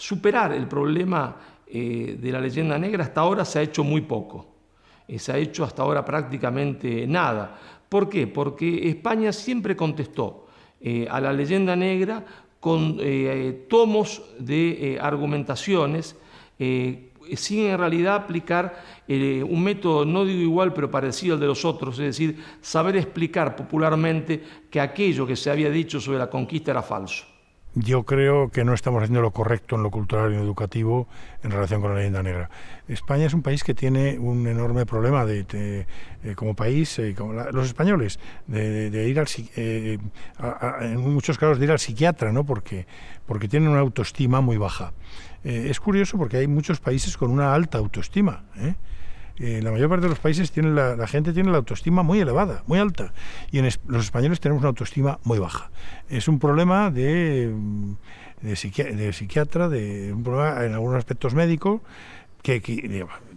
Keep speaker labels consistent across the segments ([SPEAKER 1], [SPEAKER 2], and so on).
[SPEAKER 1] superar el problema de la leyenda negra hasta ahora se ha hecho muy poco. Se ha hecho hasta ahora prácticamente nada. ¿Por qué? Porque España siempre contestó a la leyenda negra con tomos de argumentaciones sin en realidad aplicar un método, no digo igual, pero parecido al de los otros, es decir, saber explicar popularmente que aquello que se había dicho sobre la conquista era falso.
[SPEAKER 2] Yo creo que no estamos haciendo lo correcto en lo cultural y en lo educativo en relación con la leyenda negra. España es un país que tiene un enorme problema como país, los españoles, de ir en muchos casos de ir al psiquiatra, ¿no? Porque tienen una autoestima muy baja. Es curioso porque hay muchos países con una alta autoestima, ¿eh? La mayor parte de los países la gente tiene la autoestima muy elevada, muy alta, y los españoles tenemos una autoestima muy baja. Es un problema de psiquiatra, un problema en algunos aspectos médicos, que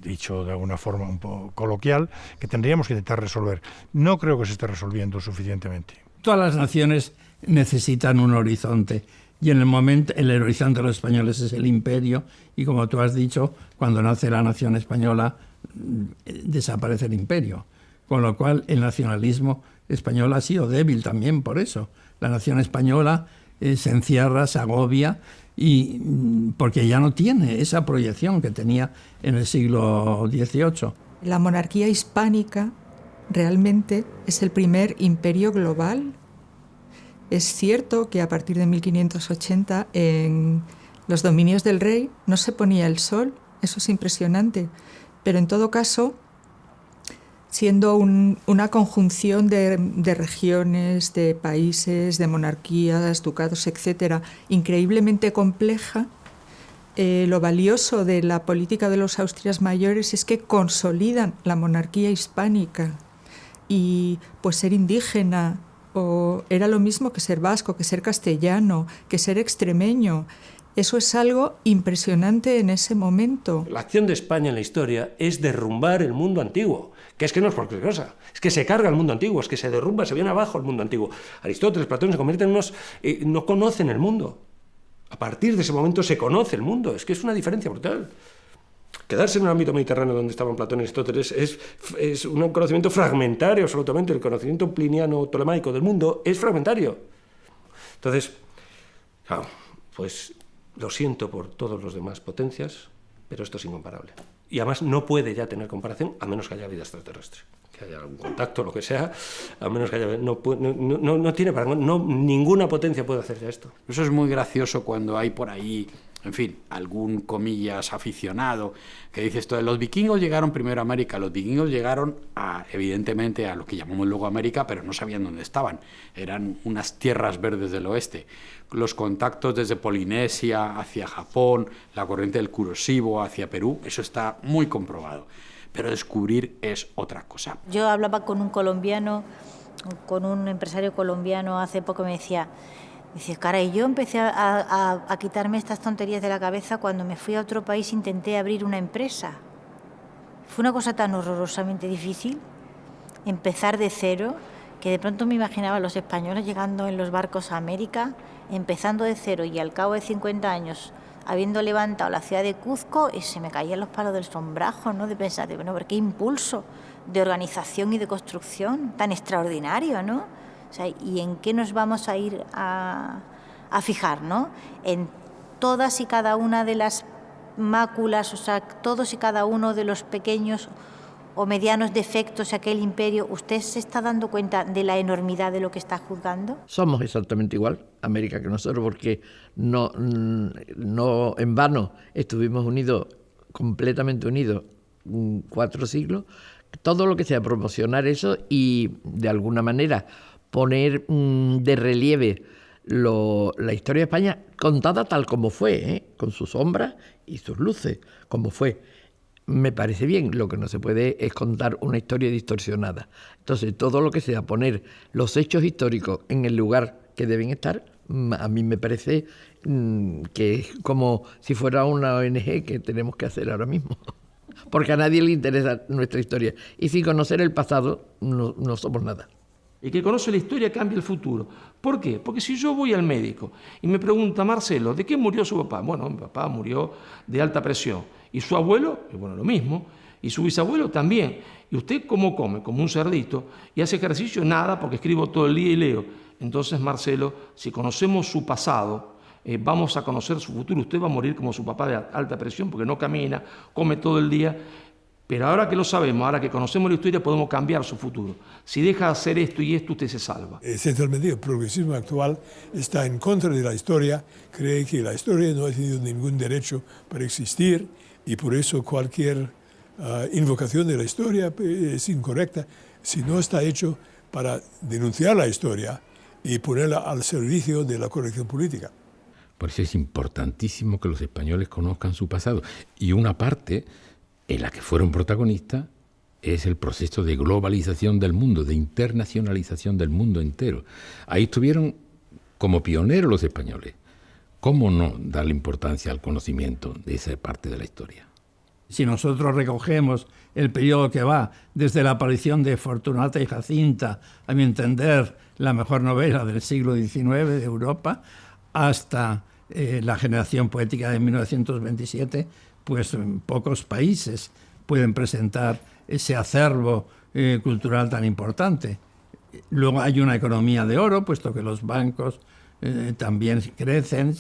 [SPEAKER 2] dicho de alguna forma un poco coloquial, que tendríamos que intentar resolver. No creo que se esté resolviendo suficientemente.
[SPEAKER 3] Todas las naciones necesitan un horizonte, y en el momento el horizonte de los españoles es el imperio, y como tú has dicho, cuando nace la nación española desaparece el imperio, con lo cual el nacionalismo español ha sido débil también por eso. La nación española se encierra, se agobia, y porque ya no tiene esa proyección que tenía en el siglo XVIII.
[SPEAKER 4] La monarquía hispánica realmente es el primer imperio global. Es cierto que a partir de 1580 en los dominios del rey no se ponía el sol, eso es impresionante, pero en todo caso, siendo una conjunción de regiones, de países, de monarquías, ducados, etcétera, increíblemente compleja, lo valioso de la política de los Austrias mayores es que consolidan la monarquía hispánica, y pues ser indígena era lo mismo que ser vasco, que ser castellano, que ser extremeño. Eso es algo impresionante en ese momento.
[SPEAKER 5] La acción de España en la historia es derrumbar el mundo antiguo, que no es cualquier cosa, es que se carga el mundo antiguo, es que se derrumba, se viene abajo el mundo antiguo. Aristóteles, Platón se convierten en unos... no conocen el mundo. A partir de ese momento se conoce el mundo, es que es una diferencia brutal. Quedarse en el ámbito mediterráneo donde estaban Platón y Aristóteles es un conocimiento fragmentario absolutamente. El conocimiento pliniano tolemaico del mundo es fragmentario. Entonces, claro, pues lo siento por todos los demás potencias, pero esto es incomparable. Y además no puede ya tener comparación a menos que haya vida extraterrestre, que haya algún contacto, lo que sea, a menos que haya... No tiene ninguna potencia puede hacer ya esto.
[SPEAKER 6] Eso es muy gracioso cuando hay por ahí, en fin, algún, comillas, aficionado que dice esto de los vikingos llegaron primero a América. Los vikingos llegaron evidentemente a lo que llamamos luego América, pero no sabían dónde estaban. Eran unas tierras verdes del oeste. Los contactos desde Polinesia hacia Japón, la corriente del Kuroshio hacia Perú, eso está muy comprobado. Pero descubrir es otra cosa.
[SPEAKER 7] Yo hablaba con un colombiano, con un empresario colombiano hace poco, me decía, caray, yo empecé a quitarme estas tonterías de la cabeza cuando me fui a otro país, intenté abrir una empresa. Fue una cosa tan horrorosamente difícil, empezar de cero, que de pronto me imaginaba a los españoles llegando en los barcos a América, empezando de cero, y al cabo de 50 años, habiendo levantado la ciudad de Cuzco, y se me caían los palos del sombrajo, ¿no? De pensar, bueno, pero qué impulso de organización y de construcción tan extraordinario, ¿no? O sea, ¿y en qué nos vamos a ir a fijar, ¿no? En todas y cada una de las máculas, o sea, todos y cada uno de los pequeños o medianos defectos de aquel imperio. ¿Usted se está dando cuenta de la enormidad de lo que está juzgando?
[SPEAKER 8] Somos exactamente igual, América, que nosotros, porque no en vano estuvimos unidos, completamente unidos, 4 siglos. Todo lo que sea promocionar eso y, de alguna manera, poner de relieve la historia de España contada tal como fue, con sus sombras y sus luces, como fue. Me parece bien. Lo que no se puede es contar una historia distorsionada. Entonces, todo lo que sea poner los hechos históricos en el lugar que deben estar, a mí me parece que es como si fuera una ONG que tenemos que hacer ahora mismo. Porque a nadie le interesa nuestra historia. Y sin conocer el pasado no somos nada.
[SPEAKER 1] El que conoce la historia cambia el futuro. ¿Por qué? Porque si yo voy al médico y me pregunta, Marcelo, ¿de qué murió su papá? Bueno, mi papá murió de alta presión. ¿Y su abuelo? Bueno, lo mismo. ¿Y su bisabuelo? También. ¿Y usted cómo come? Como un cerdito. ¿Y hace ejercicio? Nada, porque escribo todo el día y leo. Entonces, Marcelo, si conocemos su pasado, vamos a conocer su futuro. Usted va a morir como su papá de alta presión porque no camina, come todo el día. Pero ahora que lo sabemos, ahora que conocemos la historia, podemos cambiar su futuro. Si deja de hacer esto y esto, usted se salva.
[SPEAKER 9] Esencialmente, el progresismo actual está en contra de la historia, cree que la historia no ha tenido ningún derecho para existir y por eso cualquier invocación de la historia es incorrecta si no está hecho para denunciar la historia y ponerla al servicio de la corrección política.
[SPEAKER 10] Por eso es importantísimo que los españoles conozcan su pasado. Y una parte en la que fueron protagonistas es el proceso de globalización del mundo, de internacionalización del mundo entero. Ahí estuvieron como pioneros los españoles. ¿Cómo no darle importancia al conocimiento de esa parte de la historia?
[SPEAKER 3] Si nosotros recogemos el periodo que va desde la aparición de Fortunata y Jacinta, a mi entender, la mejor novela del siglo XIX de Europa, hasta la generación poética de 1927, pues en pocos países pueden presentar ese acervo cultural tan importante. Luego hay una economía de oro, puesto que los bancos también crecen,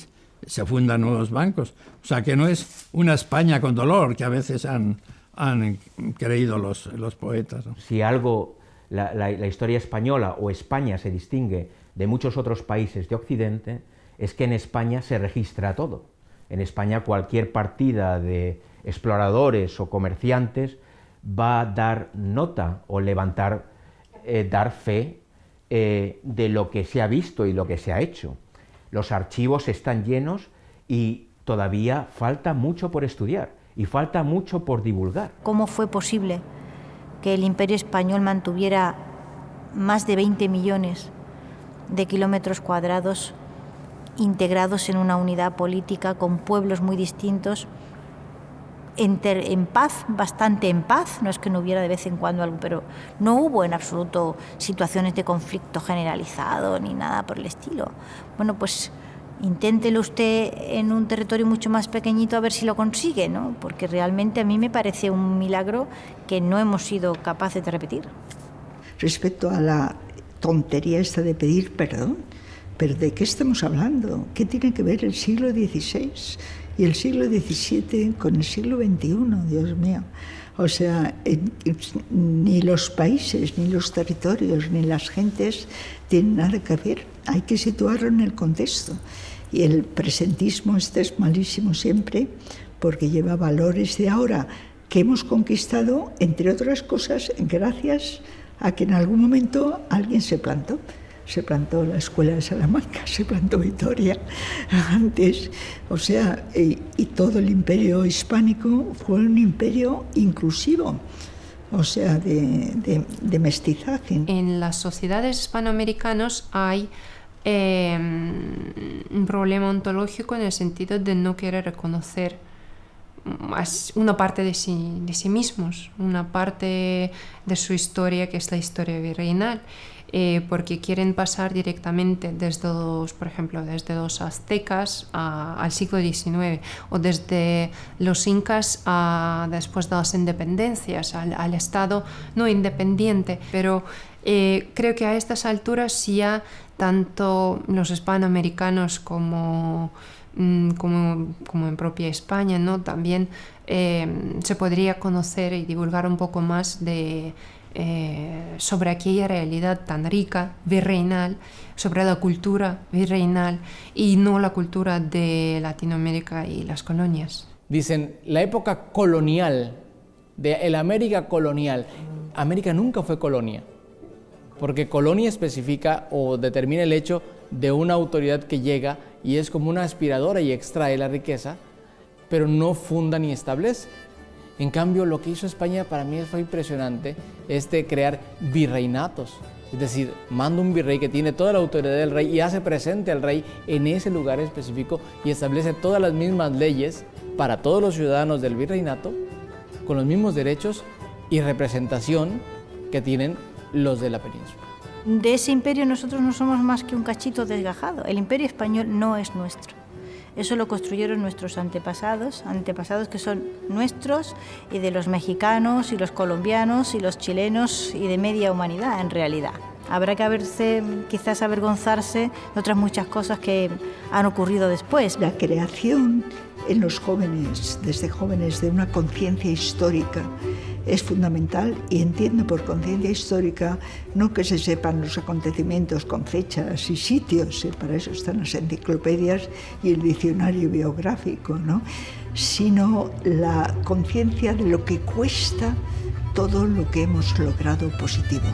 [SPEAKER 3] se fundan nuevos bancos. O sea, que no es una España con dolor, que a veces han creído los poetas, ¿no?
[SPEAKER 11] Si algo, la historia española o España se distingue de muchos otros países de Occidente, es que en España se registra todo. En España cualquier partida de exploradores o comerciantes va a dar nota o dar fe de lo que se ha visto y lo que se ha hecho. Los archivos están llenos y todavía falta mucho por estudiar y falta mucho por divulgar.
[SPEAKER 7] ¿Cómo fue posible que el Imperio Español mantuviera más de 20 millones de kilómetros cuadrados integrados en una unidad política con pueblos muy distintos, en paz, bastante en paz? No es que no hubiera de vez en cuando algo, pero no hubo en absoluto situaciones de conflicto generalizado ni nada por el estilo. Bueno, pues inténtelo usted en un territorio mucho más pequeñito a ver si lo consigue, ¿no? Porque realmente a mí me parece un milagro que no hemos sido capaces de repetir.
[SPEAKER 12] Respecto a la tontería esta de pedir perdón, ¿pero de qué estamos hablando? ¿Qué tiene que ver el siglo XVI y el siglo XVII con el siglo XXI? Dios mío. O sea, ni los países, ni los territorios, ni las gentes tienen nada que ver. Hay que situarlo en el contexto. Y el presentismo este es malísimo siempre porque lleva valores de ahora que hemos conquistado, entre otras cosas, gracias a que en algún momento alguien se plantó. Se plantó la Escuela de Salamanca, se plantó Vitoria antes, o sea, y todo el imperio hispánico fue un imperio inclusivo, o sea, de mestizaje.
[SPEAKER 13] En las sociedades hispanoamericanas hay un problema ontológico en el sentido de no querer reconocer una parte de sí mismos, una parte de su historia que es la historia virreinal. Porque quieren pasar directamente por ejemplo, desde los aztecas al siglo XIX o desde los incas después de las independencias al Estado no independiente. Pero creo que a estas alturas ya tanto los hispanoamericanos como en propia España, ¿no? También se podría conocer y divulgar un poco más sobre aquella realidad tan rica, virreinal, sobre la cultura virreinal y no la cultura de Latinoamérica y las colonias.
[SPEAKER 14] Dicen, la época colonial, de la América colonial. América nunca fue colonia, porque colonia especifica o determina el hecho de una autoridad que llega y es como una aspiradora y extrae la riqueza, pero no funda ni establece. En cambio, lo que hizo España para mí fue impresionante, es de crear virreinatos. Es decir, manda un virrey que tiene toda la autoridad del rey y hace presente al rey en ese lugar específico y establece todas las mismas leyes para todos los ciudadanos del virreinato, con los mismos derechos y representación que tienen los de la península.
[SPEAKER 7] De ese imperio nosotros no somos más que un cachito desgajado. El imperio español no es nuestro. Eso lo construyeron nuestros antepasados que son nuestros y de los mexicanos y los colombianos y los chilenos y de media humanidad en realidad. Habrá que quizás avergonzarse de otras muchas cosas que han ocurrido después.
[SPEAKER 12] La creación en los jóvenes, desde jóvenes, de una conciencia histórica es fundamental, y entiendo por conciencia histórica no que se sepan los acontecimientos con fechas y sitios, para eso están las enciclopedias y el diccionario biográfico, ¿no? Sino la conciencia de lo que cuesta todo lo que hemos logrado positivo.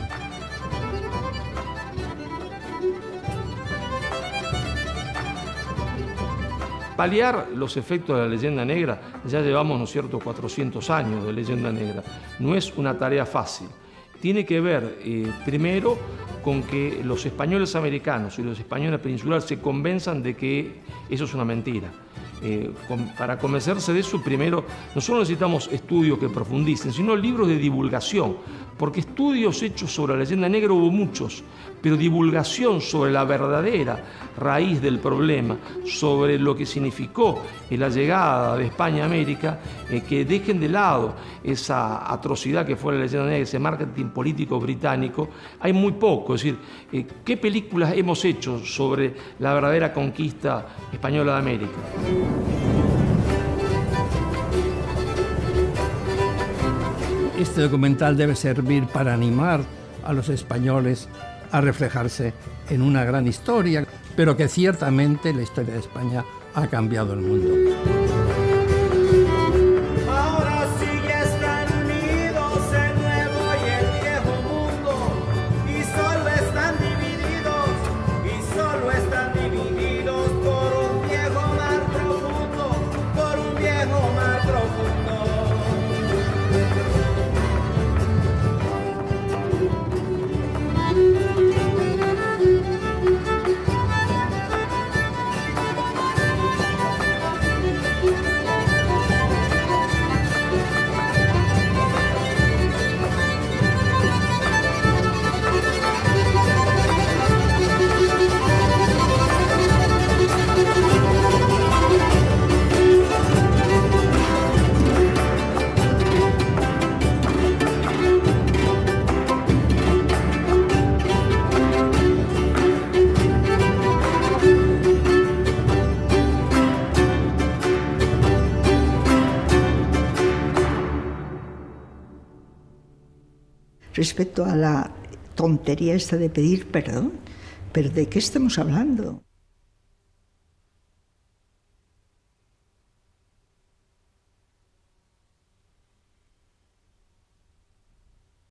[SPEAKER 1] Paliar los efectos de la leyenda negra, ya llevamos, ¿no es cierto?, 400 años de leyenda negra. No es una tarea fácil. Tiene que ver, primero, con que los españoles americanos y los españoles peninsulares se convenzan de que eso es una mentira. Para convencerse de eso, primero, no solo necesitamos estudios que profundicen, sino libros de divulgación, porque estudios hechos sobre la leyenda negra hubo muchos, pero divulgación sobre la verdadera raíz del problema, sobre lo que significó la llegada de España a América, que dejen de lado esa atrocidad que fue la leyenda negra, ese marketing político británico. Hay muy poco, es decir, ¿qué películas hemos hecho sobre la verdadera conquista española de América?
[SPEAKER 3] Este documental debe servir para animar a los españoles a reflejarse en una gran historia, pero que ciertamente la historia de España ha cambiado el mundo.
[SPEAKER 15] Ahora sí ya están unidos el nuevo y el viejo mundo, y solo están divididos por un viejo mar profundo, por un viejo mar profundo.
[SPEAKER 12] Respecto a la tontería esta de pedir perdón, ¿pero de qué estamos hablando?